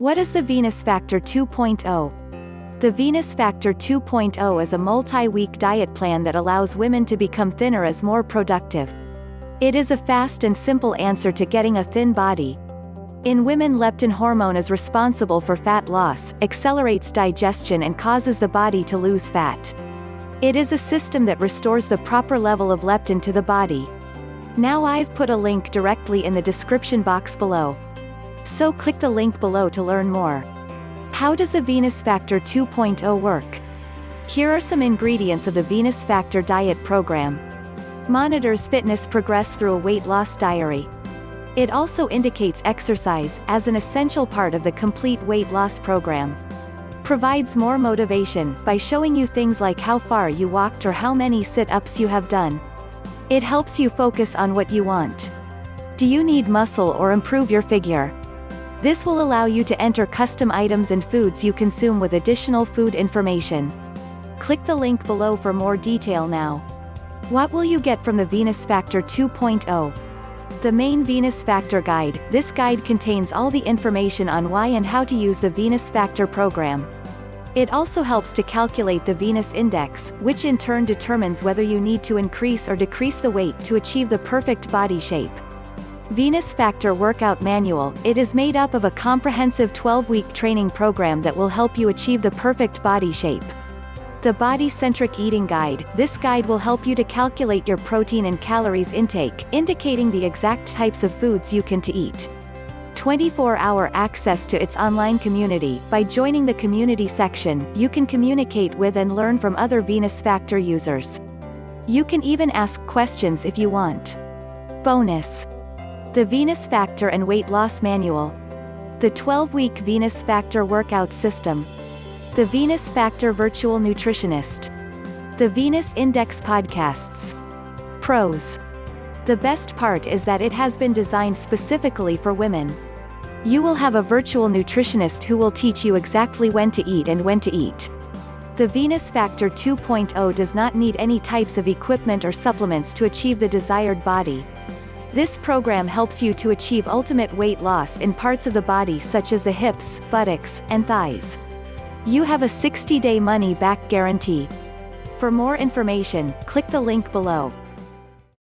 What is the Venus Factor 2.0? The Venus Factor 2.0 is a multi-week diet plan that allows women to become thinner as more productive. It is a fast and simple answer to getting a thin body. In women, leptin hormone is responsible for fat loss, accelerates digestion and causes the body to lose fat. It is a system that restores the proper level of leptin to the body. Now I've put a link directly in the description box below. So click the link below to learn more. How does the Venus Factor 2.0 work? Here are some ingredients of the Venus Factor diet program. Monitors fitness progress through a weight loss diary. It also indicates exercise as an essential part of the complete weight loss program. Provides more motivation by showing you things like how far you walked or how many sit-ups you have done. It helps you focus on what you want. Do you need muscle or improve your figure? This will allow you to enter custom items and foods you consume with additional food information. Click the link below for more detail now. What will you get from the Venus Factor 2.0? The main Venus Factor guide. This guide contains all the information on why and how to use the Venus Factor program. It also helps to calculate the Venus Index, which in turn determines whether you need to increase or decrease the weight to achieve the perfect body shape. Venus Factor Workout Manual. It is made up of a comprehensive 12-week training program that will help you achieve the perfect body shape. The Body-Centric Eating Guide. This guide will help you to calculate your protein and calories intake, indicating the exact types of foods you can eat. 24-hour access to its online community. By joining the community section, you can communicate with and learn from other Venus Factor users. You can even ask questions if you want. Bonus: the Venus Factor and Weight Loss Manual. The 12-week Venus Factor Workout System. The Venus Factor Virtual Nutritionist. The Venus Index Podcasts. Pros: the best part is that it has been designed specifically for women. You will have a virtual nutritionist who will teach you exactly when to eat and when to eat. The Venus Factor 2.0 does not need any types of equipment or supplements to achieve the desired body. This program helps you to achieve ultimate weight loss in parts of the body such as the hips, buttocks, and thighs. You have a 60-day money-back guarantee. For more information, click the link below.